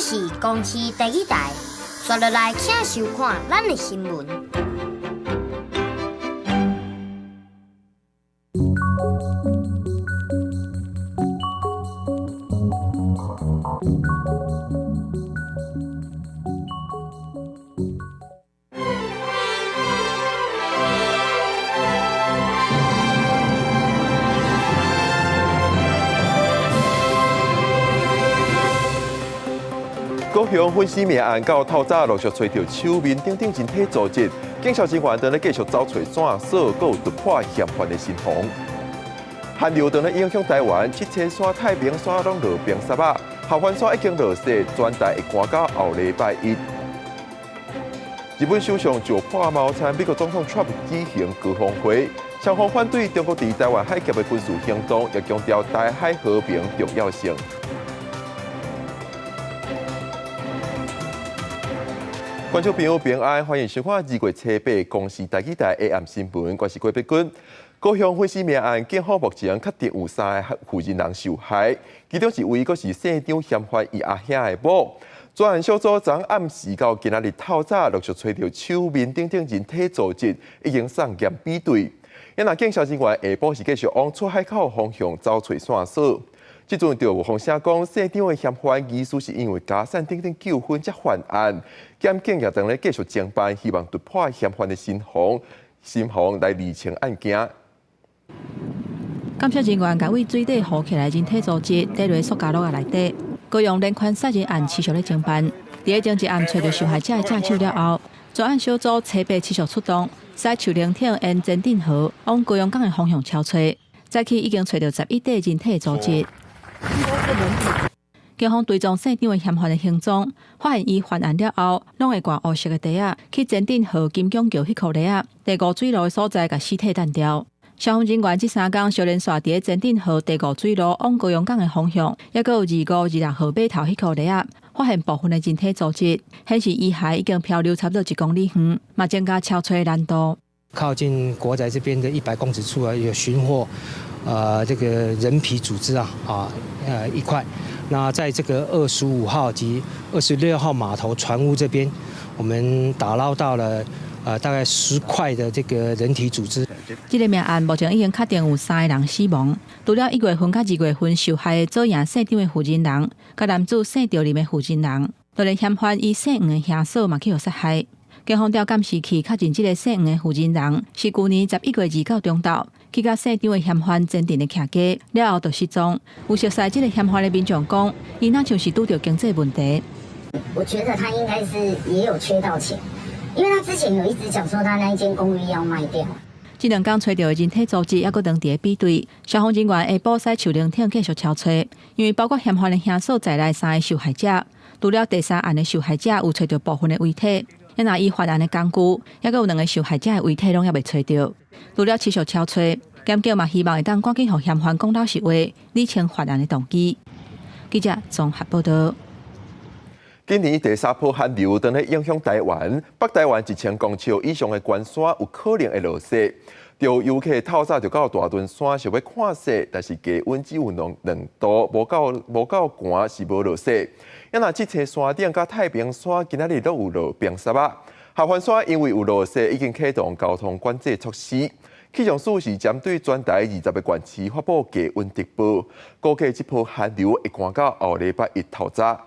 是公司第一台，刷落来请收看咱的新闻。高雄粉丝命案到透早陆续找到手面顶人体组织，警察人员正咧继续找找线索，还有突破嫌犯的新房。寒流正咧影响台湾，七车线、太平线拢落冰沙啊，下环线已经落雪，全台会赶到后礼拜一。日本首相就破毛参美国总统 Trump 举行高峰会，双方反对中国伫台湾海峡的军事行动，也强调台海和平重要性。观众朋友平安，欢迎收看2月7日公视台语台 AM 新闻，我是郭碧君。高雄粉丝命案，警方目前确定有3个负责人受害，其中是唯一是县长嫌犯伊阿兄的某。专案小组昨暗时到今仔日透早陆续找到手面顶人体组织，已经送验比对。因那警察人员下晡是继续往出海口方向找找线索。即阵就有风声讲，县长的嫌犯疑似是因为家产等纠纷才犯案，检警也正咧继续侦办，希望突破嫌犯的心防来厘清案件。监察人员甲为水底浮起来人体组织带入塑胶袋内底，高雄连环杀人案持续咧侦办。伫个前一案找到受害者的正手了后，专案小组车白持续出动，驶树林艇沿前镇河往高雄港的方向超找，早起已经找到11块人体组织。警方追踪县长的嫌犯的行踪，发现伊犯案了后，拢会挂黑色的袋仔去前镇河金江桥迄口袋仔第5水路的所在，甲尸体弹掉。消防人员这3天小连续伫个前镇河第5水路往高雄港的方向，也佮有25、26号码头迄口袋仔，发现部分的人体组织，显示遗骸已经漂流差不多1公里远，嘛增加超找难度。靠近国宅这边的100公尺处啊，有寻获这个人皮组织1块。那在这个25号及26号码头船坞这边，我们打捞到了大概10块的这个人体组织。这个命案目前已经确定有3个人死亡，除了1月份到2月份受害的左营县长的负责人，甲男子姓赵林的负责人，就连嫌犯以姓黄的兄嫂嘛去互杀害。警方调监视器确认，这个姓黄的负责人是去年11月29中昼去甲县长的嫌犯前阵的徛家，了后就失踪。有熟悉这个嫌犯的民众讲，伊那像是拄到经济问题。我觉得他应该是也有缺到钱，因为他之前有一直讲说他那一间公寓要卖掉。这2天找到的人体组织还佫当地比对，消防人员下晡驶树林艇继续超找，因为包括嫌犯的兄嫂在内3个受害者，除了第3案的受害者有找到部分的遗体。因那伊犯案的工具，也佮有2个受害者的遗体拢也未找到。除了持续超找，检警嘛希望会当赶紧互嫌犯讲老实话，理清犯案的动机。记者综合报道。今年第3波寒流正咧影响台湾，北台湾1000公尺以上的关山有可能会落雪。就游客透早就到大屯山想要看雪，但是低温只有2度，无够寒是无落雪。因那这车山顶甲太平山今仔日都有落冰沙啊。下环山因为有落雪，已经启动交通管制措施。气象署是针对全台20个县市发布低温特报，估计这波寒流会赶到后礼拜一透早。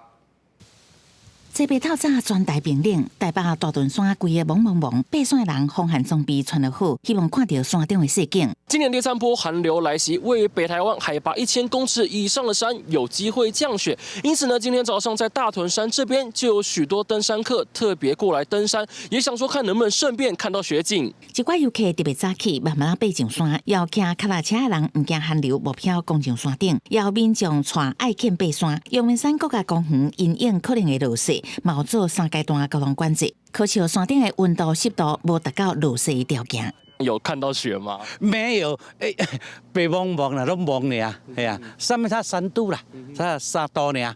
这边透早全台冰冷，台北大屯山规个蒙蒙蒙，爬山的人风寒装备穿得好，希望看到山顶的雪景。今年第3波寒流来袭，位于北台湾海拔1000公尺以上的山有机会降雪，因此呢，今天早上在大屯山这边就有许多登山客特别过来登山，也想说看能不能顺便看到雪景。一寡游客特别早起，慢慢爬上山，要骑脚踏车的人唔惊寒流，目标攻上山顶，要民众带爱犬爬山。阳明山各个公园因应可能的落雪，冒做3阶段交通管制，可笑山顶的温度、湿度无达到落雪的条件。有看到雪吗？没有，白蒙蒙啦，都蒙呢，哎呀，上面它3度啦，它3度呢。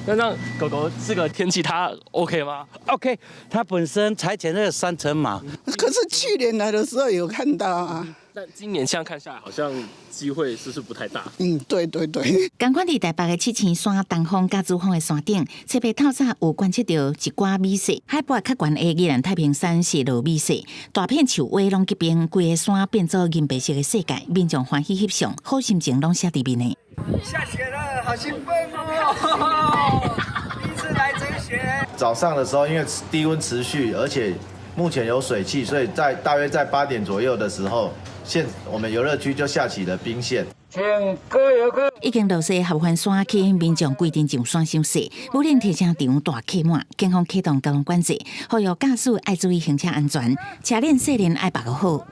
那让狗狗这个天气它 OK 吗 ？OK， 它本身才减了3层毛。可是去年来的时候有看到啊，但今年这样看下来，好像机会是不太大。对。同款伫台北的七星山、东方甲主峰的山顶，侧边透早有观测到一寡米色，海拔较悬的宜兰太平山是落米色，大片树蛙拢结冰，规个山变做银白色的世界，民众欢喜翕相，好心情拢写伫面的。下雪了，好兴奋哦！第一次来蒸雪。早上的时候，因为低温持续，而且目前有水汽，所以大约在8点左右的时候，我们游乐区就下起了冰线。请各游客已经落雪合欢山区，民众规定上山休息。武陵停车场大客满，警方启动交通管制，呼吁驾驶爱注意行车安全，车辆细人爱把握好。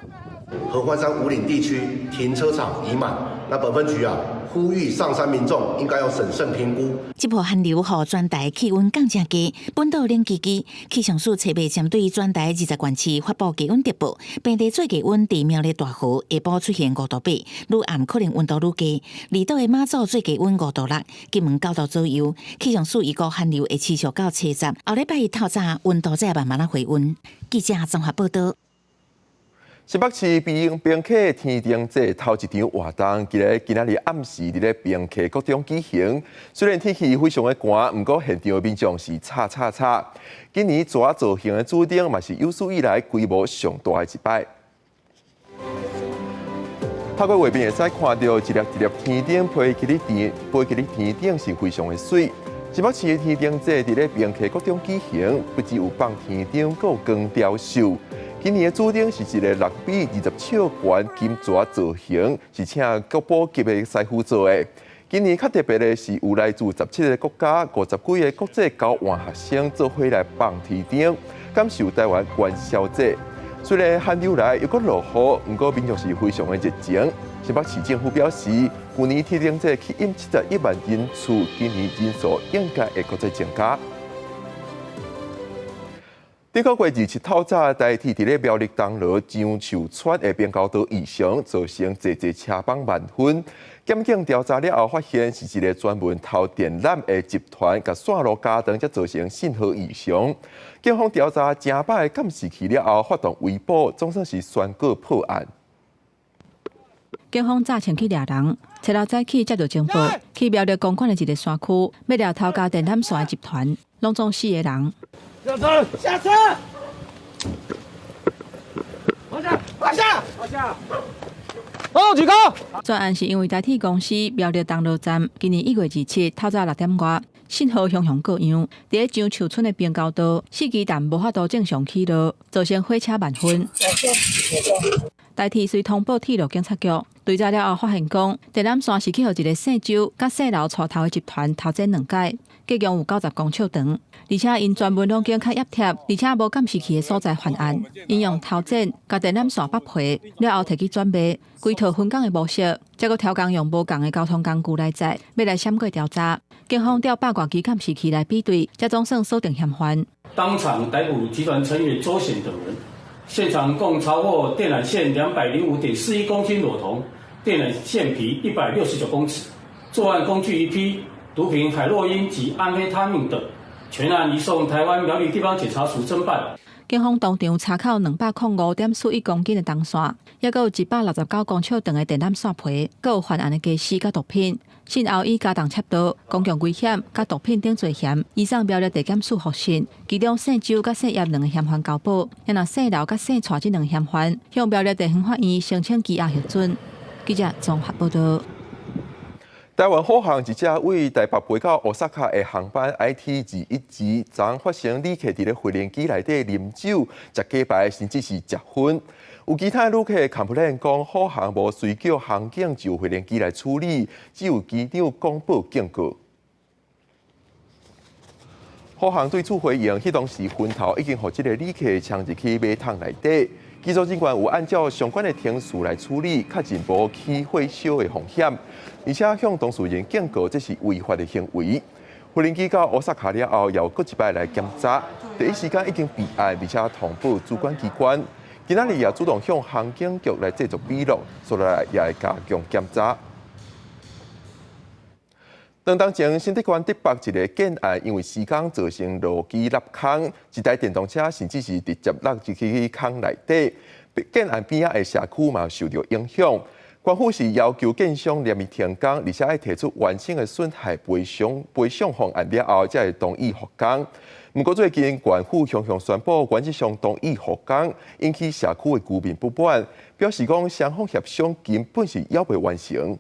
合欢山武岭地区停车场已满，那本分局呼吁上山民众应该要审慎评估。这波寒流予全台气温降真低，本岛冷叽叽。气象署设备针对全台20县市发布低温特报，平地最低温伫苗栗大湖下晡出现5度8，愈暗可能温度愈低。离岛的马祖最低温5度6，金门9度左右。气象署预估寒流会持续到70，后礼拜一透早温度再慢慢回温。记者综合报道。新北市冰客天顶节头一场活动，今仔日暗时伫咧冰客国中举行。虽然天气非常的寒，不过现场的民众是擦。今年蛇造型的主顶嘛是有史以来规模上大的一摆。透过画面会使看到一粒天顶飞起的天顶是非常的水。新北市的天顶节伫咧冰客国中举行，不只有放天顶，还有光雕秀。今年的主顶是一个6米20尺悬金蛇造型，是请国宝级的师傅做的。今年较特别的是，有来自17个国家、50几个国际交换学生做伙来放天顶，感受台湾元宵节。虽然寒流来又搁落雨，不过民众是非常的热情。新北市政府表示，去年天顶节吸引71万人次，今年人数应该会搁再增加。顶个月27透早，台铁伫咧苗栗东路樟树村的边高道异常，造成侪车帮满分。检警调查了后，发现是一个专门偷电缆的集团，甲线路加长，才造成信号异常。警方调查成摆监视器了后，发动围捕，总算是宣告破案。警方早前去抓人，找到早起接到情报，去苗栗公馆的一个山区，要抓偷加电缆线的集团，拢总4个人。下车！下车！往下！哦，举高！专案是因为台铁公司苗栗东路站今年1月27透早6点外，信号向各样，伫咧樟树村的边高道4基站无法度正常起路，造成火车满分。台铁随通报铁路警察局，对查了后发现讲，电缆线是去互一个姓周甲姓刘带头的集团偷剪2解，计共有90公尺长。而且因专门拢警较压贴，而且无监视器的所在犯案，因用偷剪甲电缆线剥皮了后摕去转卖，规套分工的模式，再搁挑工用无共的交通工具来载，要来闪过调查。警方调8挂机监视器来比对，才总算锁定嫌犯。当场逮捕集团成员周显等人，现场共查获电缆线205.41公斤裸酮，电缆线皮169公尺，作案工具1批，毒品海洛因及安非他命等。全案移送台湾苗栗地方检察署侦办。警方当场查扣205.41公斤的铜线，也有169公尺长的电缆线皮，还有犯案的家私甲毒品。信后以加重窃盗、公共危险甲毒品等罪嫌，移送苗栗地检署复讯。其中姓周甲姓叶2个嫌犯交保，也若姓刘甲姓蔡这2个嫌犯向苗栗地方法院申请羁押核准。记者综合报道。台湾虎航一架为台北飞到奥萨卡的航班 IT-21昨发生旅客伫咧飞行机内底啉酒、食鸡排，甚至是食薰。有其他旅客 complain 讲，虎航无随叫航警就飞行机来处理，只有机长公布警告。虎航对此回应，迄当时昏头已经互这个旅客抢入去马桶内底。技术人员有按照相关的程序来处理，确认无起火烧的风险，而且向当事人警告这是违法的行为。飞行机到奥萨卡了后，又搁一摆来检查，第一时间已经备案，而且通报主管机关。今仔日也主动向航警局来制作笔录，所来也会加强检查。当前新竹县竹北一个建案，因为施工造成路基落空，一台电动车甚至是直接落入去坑内底。建案边仔的社区嘛受到影响。官府是要求建商连续停工，而且要提出完整的损害赔偿方案了后，才会同意复工。不过最近官府向宣布原则上同意复工，引起社区的居民不满，表示讲双方协商根本是还未完成。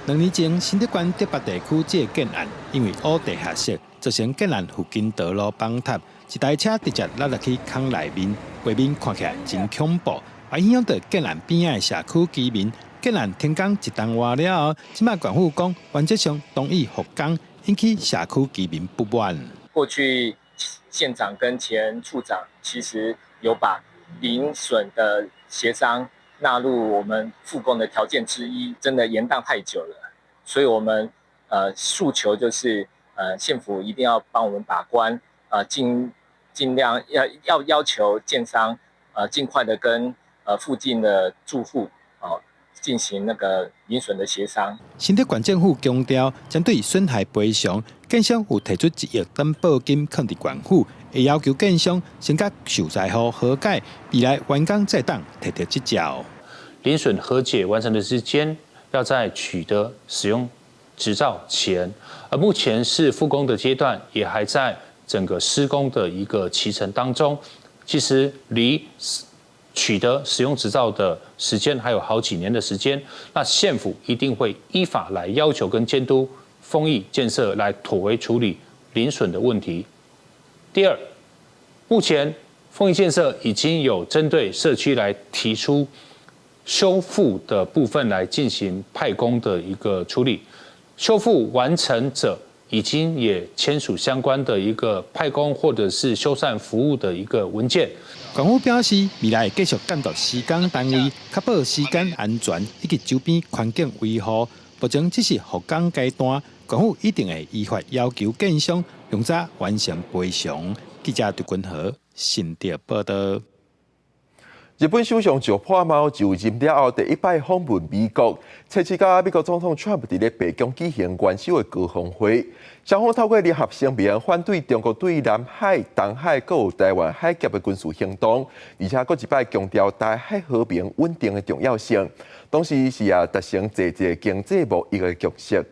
2年前，新德县德北地区这个建案因为乌地下室造成建案附近道路崩塌，一台车直接落入去坑内面，画面看起来真恐怖。也影响到建案边的社区居民。建案停工一冬外了后，即卖县府讲原则上同意复工，引起社区居民不满。过去县长跟前处长其实有把零损的协商纳入我们复工的条件之一，真的延宕太久了，所以我们诉求就是县府一定要帮我们把关，尽量要求建商尽快的跟附近的住户进行那个零损的协商。新德县政府强调，针对损害赔偿，建商有提出1亿担保金放伫县府，会要求建商先甲受灾户和解，未来完工再当摕到即照。零损和解完成的时间要在取得使用执照前，而目前是复工的阶段，也还在整个施工的一个期程当中。其实离取得使用执照的时间还有好几年的时间，那县府一定会依法来要求跟监督丰益建设来妥为处理零损的问题。第二，目前丰益建设已经有针对社区来提出修复的部分来进行派工的一个处理，修复完成者已经也签署相关的一个派工或者是修缮服务的一个文件。县府表示，未来会继续监督施工单位，确保施工安全以及周边环境维护。目前只是复工阶段，县府一定会依法要求建商用早完成赔偿。记者杜君和新德报道。日本首相石破茂就任了后第一摆访问美国，初次甲美国总统 Trump 伫咧白宫举行元首的高峰会。双方透过联合声明反对中国对南海、东海各有台湾海峡的军事行动，而且佫一摆强调台海和平稳定的重要性。同时是也达成侪经济贸易的共识。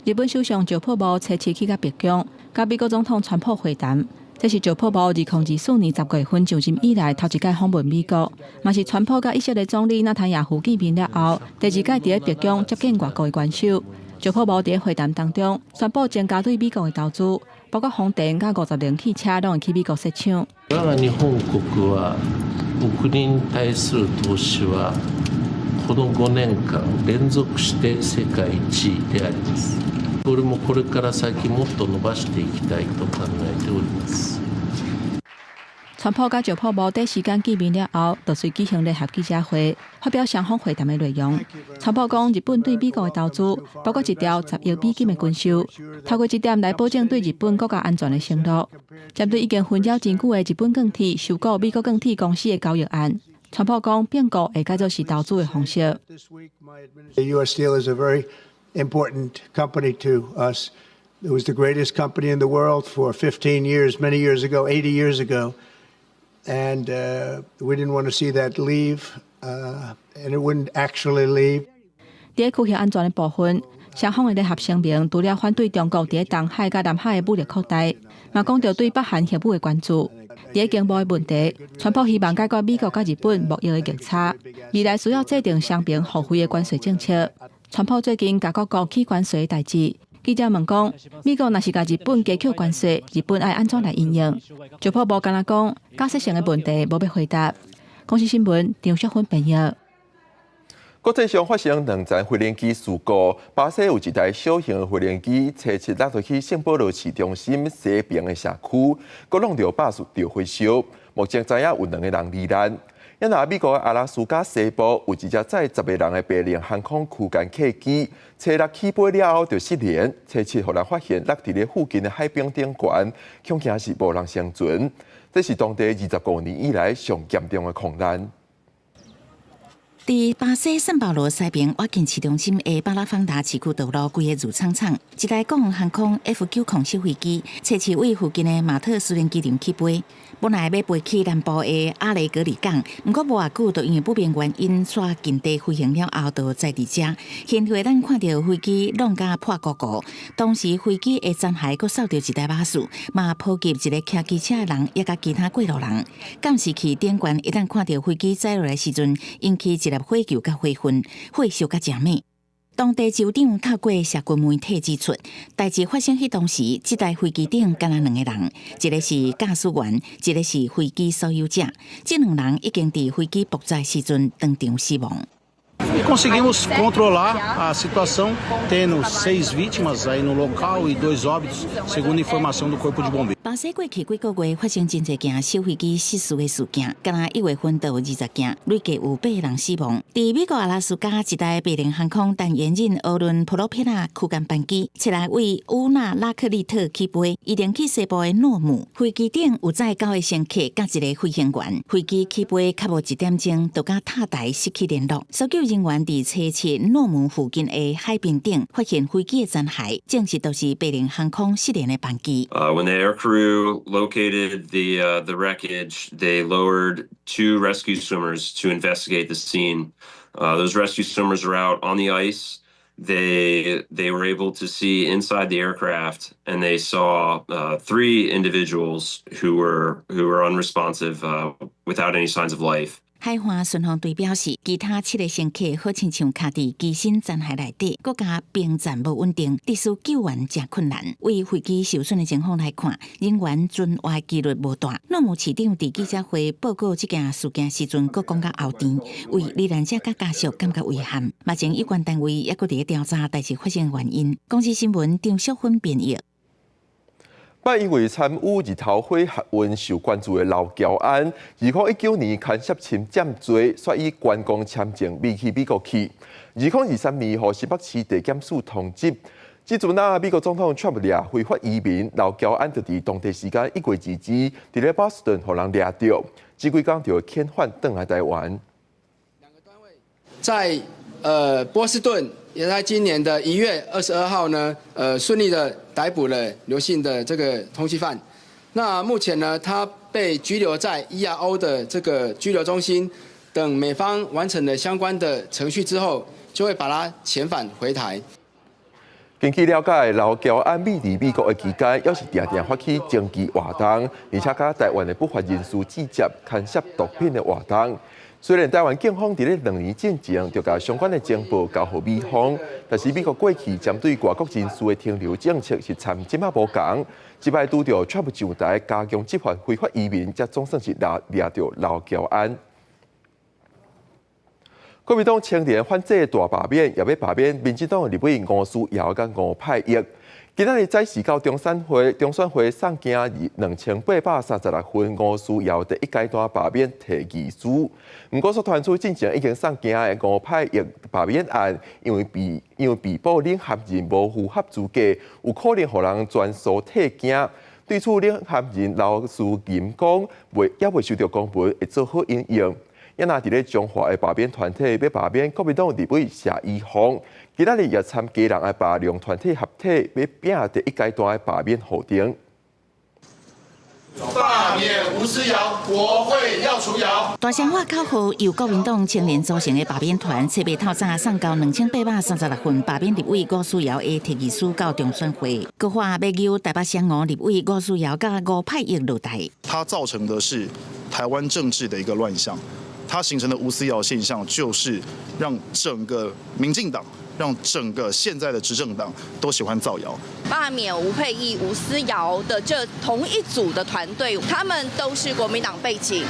日本首相石破茂初次去甲白宫，甲美国总统川普会谈。这是石破茂2024年10月份就任以来头一届访问美国，嘛是川普甲以色列总理纳坦雅胡见面了后，第2届伫咧白宫接见外国的元首。石破茂伫会谈当中宣布增加对美国的投資，包括風電甲50輛汽車攏會去美國設廠。我が日本国は国に対する投資はこの5年間連続して世界1位であります。これもこれから先もっと伸ばしていきたいと考えております。川普甲石破茂短時間見面了後，就隨舉行聯合記者會，發表雙方會談的內容。川普講，日本對美國的投資，包括1條10億美金的軍售，透過這點來保證對日本國家安全的承諾。針對已經紛擾真久的日本鋼鐵收購美國鋼鐵公司的交易案，川普講，變故會改做是投資的方式。U.S. Steel is a very important company to us. It was the greatest company in the world for 15 years, many years ago, 80 years ago. And we didn't want to see that leave, and it wouldn't actually leave. 在区域安全的部分，雙方的聯合聲明除了反對中國在東海和南海的武力擴大，嘛講到對北韓協議的關注。在經貿的問題，川普希望解決美國和日本貿易的逆差，未來需要制定雙邊互惠的關稅政策。川普最近甲各國起關稅的代誌。記者問講，美國若是甲日本加扣關稅，日本愛安怎來應用？石破茂敢若講，假設性的問題無要回答。公視新聞張淑芬報道。國際上發生2件飛輪機事故，巴西有一台小型的飛輪機，初次落入去聖保羅市中心西邊的社區，佫弄到巴士着火燒。目前知影有2個人罹難。因那美國阿拉斯加西部有一隻載10個人的白領航空區間客機，初落起飛了後就失聯，初次後來發現落伫咧附近的海冰頂懸，恐驚是無人生存。這是當地25年以來上嚴重的空難。伫巴西聖保羅西邊挖近市中心的巴拉芳達市區道路，規個如蒼蒼。一台國航航空 F907飛機，初次為附近的馬特斯連機場起飛。本来要飞去南部的阿雷格里港，不过无偌久，就因为不明原因煞近地飞行了后，就在伫遮。现场咱看到飞机弄甲破鼓鼓，当时飞机的残骸佫扫到一台巴士，嘛波及一个骑机车的人，也甲其他过路人。监视器顶悬一旦看到飞机载落来时阵，引起一粒火球甲火焰，火烧甲正猛。当地州长透过社群媒体指出，代志发生迄当时，这台飞机顶敢若2个人，一个是驾驶员，一个是飞机所有者。这2人已经伫飞机爆炸时阵当场死亡。Conseguimos controlar a situação, tendo 6 vítimas aí no local e 2 óbitos, segundo informação do Corpo de Bombeiros. 巴西过去几个月发生真侪件小飞机失事的事件，敢若1月份就有20件，累计有8人死亡。伫美国阿拉斯加一台北联航空单延任奥伦普罗佩拉区间班机，车来为乌纳拉克利特起飞，移动去西部的诺姆。飞机顶有载9个乘客甲1个飞行员。飞机起飞较无1点钟，就甲塔台失去联络。搜救人员伫车切诺姆附近的海边顶发现飞机的残骸，证实都是北联航空失联的班机。When the air crew located the wreckage, they lowered 2 rescue swimmers to investigate the scene. Those rescue swimmers are out on the ice. They were able to see inside the aircraft, and they saw 3 individuals who were unresponsive, without any signs of life. 海岸巡防队表示，其他7个乘客好亲像卡伫机身残骸内底，国家兵站无稳定，特殊救援真困难。为飞机受损的情况来看，人员存活几率无大。诺姆市长伫记者会报告这件事件时阵，佫讲到后甜，为罹难者甲家属感觉遗憾。目前有关单位也佫伫调查代志发生原因。公司新闻张淑芬编译。拜因为参与日头火核运受关注的老乔安，2019年牵涉侵占罪，率以观光签证未去美国去。2023年，互新北市地检署通缉。即阵美国总统 Trump 掠非法移民老乔安，就伫当地时间1月2日，伫咧波士顿互人掠着，即几天就遣返返来台湾。在波士顿。也在今年的1月22号呢，顺利的逮捕了刘姓的这个通缉犯。那目前呢，他被拘留在 ERO 的这个拘留中心，等美方完成了相关的程序之后，就会把他遣返回台。根据了解，老乔安美国的期间，也是常常发起经济活动，而且甲台湾的不法人士直接牵涉毒品的活动。虽然台湾警方伫咧2年之前就把相关的情报交予美方，但是美国过去针对外国人士的停留政策是参即马无同。即摆拄着 Trump 上台加强执法非法移民，才总算是掠着老乔安。国民党青年反制大罢免，也要罢免民进党立委吴思瑶甲吴派益。今仔日早时到中选会送件2836份吴思瑶第1阶段罢免提议书。不过，所传出进前已经送件的吴派益罢免案，因为被捕领衔人无符合资格，有可能互人全数退件。对此，领衔人刘思吟讲，也未收到公文，会做好应用。也若伫咧中华的罢免团体要罢免国民党立委谢依煌，今仔日也参加人的罢量团体合体要拼第1阶段的罢免号定。罢免吴思瑶，国会要除谣。大城话口号由国民党青年组成的罢免团，7月透早送到2836份罢免立委吴思瑶的提议书到中选会，佮话要由台北省立委吴思瑶甲吴派益落台。它造成的是台湾政治的一个乱象。它形成的吴思瑶现象，就是让整个民进党、让整个现在的执政党都喜欢造谣。罢免吴佩益、吴思瑶的这同一组的团队，他们都是国民党背景，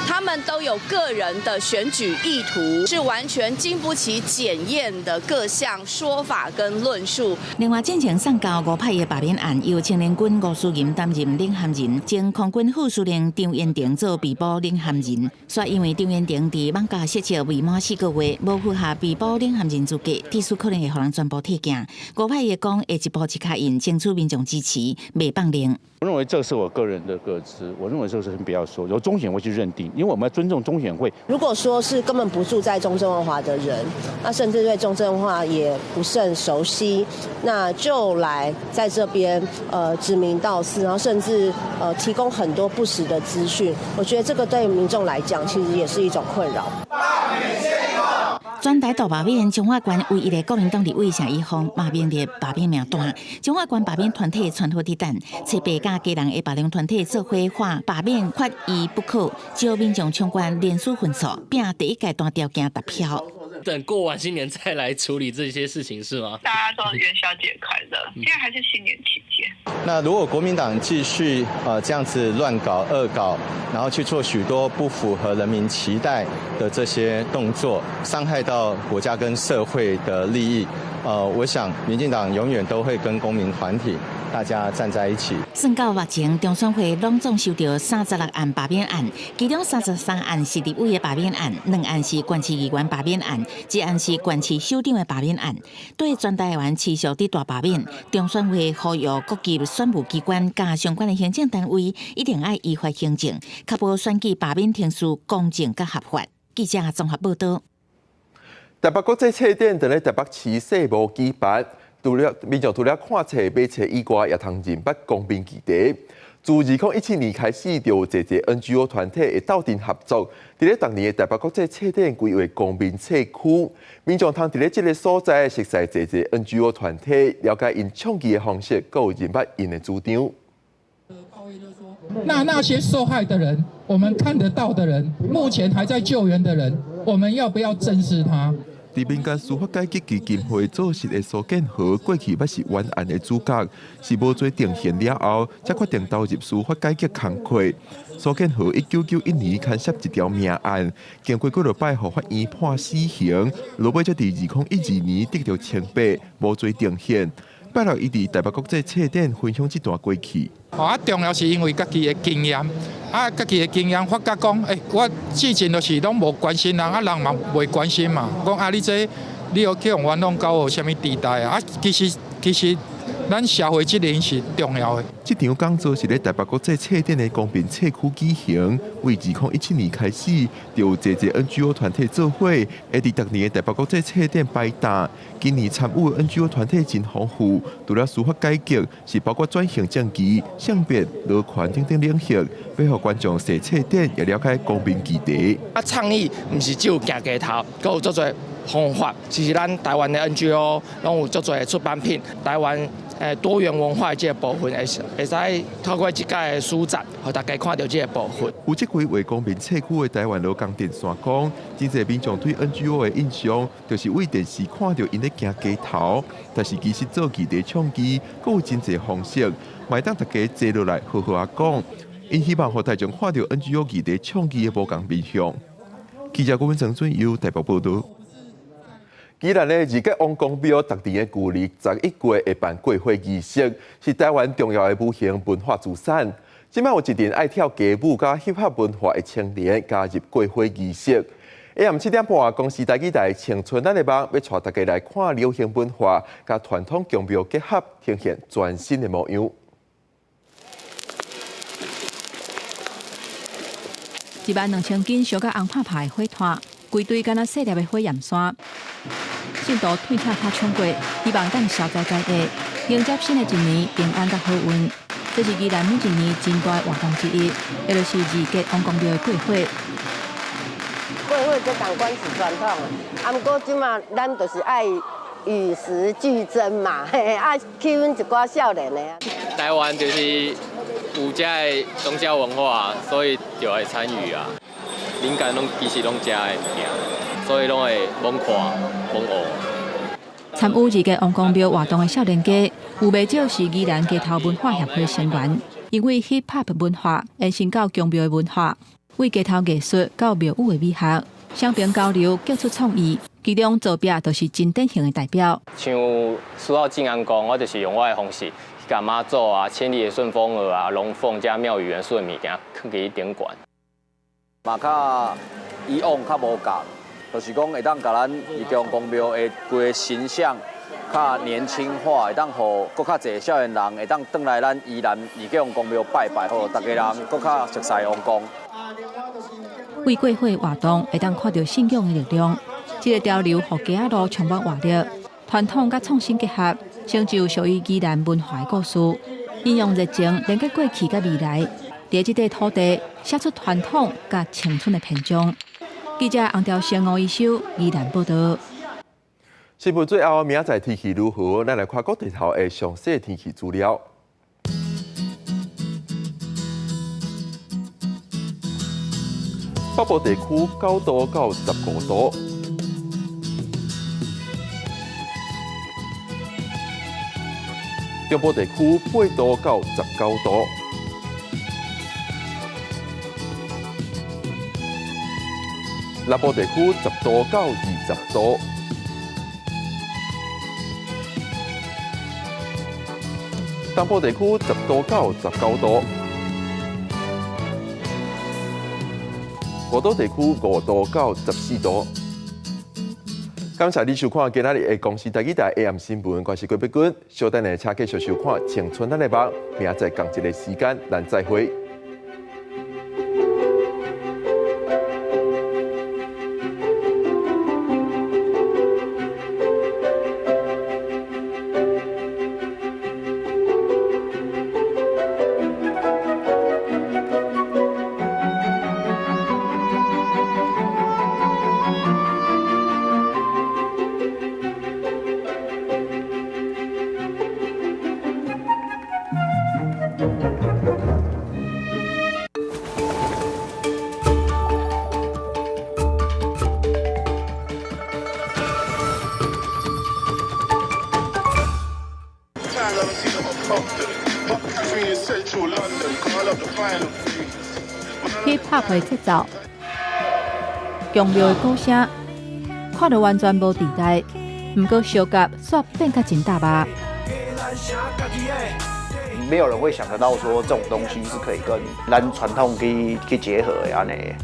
他们都有个人的选举意图，是完全经不起检验的各项说法跟论述。另外，进前送到吴派的罢免案，由青年军吴思吟担任领衔人，前空军副司令张延廷做被捕领衔人。说因为张延廷伫网咖失窃未满4个月，无符合被捕领衔人资格，地属可能会互人全部踢行。吴派也讲，会一步一脚印，争取民众支持，袂放零。我认为这是我个人的个资，我认为这个事情不要说，由中选会去认定，因为我们要尊重中选会。如果说是根本不住在中正万华的人，那甚至对中正万华也不甚熟悉，那就来在这边指名道姓，然后甚至提供很多不实的资讯，我觉得这个对民众来讲，其实也是一种困扰。全台大罢免，中华关唯一的国民党立委谢依芳罢免的罢免名单，中华关罢免团体传呼地弹，七八甲家人的罢免团体做伙画罢免缺一不可，招民众冲关联署分数，并第一阶段条件达标。等过完新年再来处理这些事情是吗？大家都元宵节快乐，现在还是新年期间。那如果国民党继续这样子乱搞恶搞，然后去做许多不符合人民期待的这些动作，伤害到国家跟社会的利益，我想民进党永远都会跟公民团体大家站在一起。算到目前，中选会拢总收到36案罢免案，其中33案是立委的罢免案，2案是县市议员罢免案，1案是县市首长的罢免案。对全台湾持续伫大罢免，中选会呼吁各级选务机关加相关的行政单位一定要依法行政，确保选举罢免程序公正甲合法。记者综合报道。台北国际册展在咧台北市世贸举办。民众除了看册、买册以外，也通认捌公民议题。自2017年开始，就有侪 NGO 团体会斗阵合作，伫咧当年的台北国际册展规划公民册区，民众通伫咧这个所在熟悉侪 NGO 团体，了解因倡议的方式，佮有认捌因的主张。那些受害的人，我们看得到的人，目前还在救援的人，我们要不要正视他？伫民间司法改革基金会做实的苏建和，过去捌是冤案的主角，是无做定刑了后，才决定投入司法改革工作。苏建和1991年牵涉一条命案，经过几落摆互法院判死刑，落尾才伫2012年得到清白，无做定刑。拜六伊伫台北国际册展分享这段过去。重要是因为家己的经验，家己的经验发觉讲，我之前就是拢无关心人，人嘛袂关心嘛。讲你这你要去用冤枉到什么地带啊？其实咱社会责任是重要的。这场讲座是咧台北国际册展的公民册区举行，为2017年开始，就有侪 NGO 团体做伙，会伫逐年的台北国际册展摆档。今年参与的 NGO 团体真丰富，除了司法改革，是包括转型正义、性别、劳权等等领域，要互观众踅册展，也了解公民议题。倡议毋是只有行街头，佮有足侪方法。其实咱台湾的 NGO 拢有足侪出版品，台湾多元文化这个部分，会使透过这届书展，互大家看到这个部分。有这规为公民册区的台湾劳工电线讲，真侪民众对 NGO 的印象，就是为电视看到因咧行街头，但是其实做议题倡议，佮有真侪方式，卖当大家坐落来好好讲。因希望互大众看到 NGO 议题倡议的无同面向。记者郭文成准由台北报道。宜兰的二届王公庙，逐年的旧历11月会办过火仪式，是台湾重要的武行文化资产。即摆有一群爱跳街舞加翕合文化的青年加入过火仪式。下午7点半，公司台记台青春咱的网要带大家来看流行文化加传统宫庙结合，呈现全新的模样。一万2000斤烧甲红拍拍的火炭，规堆敢若细粒的火焰山。信徒退跳拍冲过，希望当消灾解厄，迎接新的一年平安甲好运。这是宜兰每一年真大的活动之一，也就是二届王公庙的过火。过火这当管是传统的，啊，毋过即马咱就是爱与时俱增嘛，嘿，啊，吸引一寡少年的。台湾就是有这的宗教文化，所以就会参与啊。民间拢其实拢遮的物件，所以拢会猛看猛学。参与二届王公庙活动的少年家，有不少是宜兰街头文化协会成员，因为 hip hop 文化延伸到宫庙的文化，为街头艺术到庙宇的美学，双边交流结出创意。其中作弊就是真典型的代表。像苏澳静安宫，我就是用我的方式去甲妈祖啊、千里的顺风耳啊、龙凤加庙宇元素的物件去给伊点管。嘛较以往较无共，就是讲会当甲咱义中公庙的规个形象较年轻化，会当互搁较侪少年人会当转来咱宜兰义中公庙拜拜，互大家人搁较熟悉王公。为过火活动会当看到信仰的力量，这个潮流互家路充满活力，传统甲创新结合，成就属于宜兰文化的故事，应用热情连接过去甲未来，在这块土地写出传统甲青春的篇章。记者洪兆生、吴一修，宜兰报道。新闻最后，明仔载天气如何？咱来看各地头的详细天气资料。北部地区9度到15度，中部地区8度到19度，南部地区10度到20度，东部地区10度到19度。五岛地区5度到14度。感谢你收看今仔日的公视台语台 AM 新闻，我是郭碧君。稍等下请继续收看《青春咱的梦》，明仔载同一个时间，咱再会。Hip Hop 的节奏，强烈的鼓声，看着完全无地带，不过小甲煞变甲真大吧。没有人会想得到说这种东西是可以跟咱传统去结合的安尼。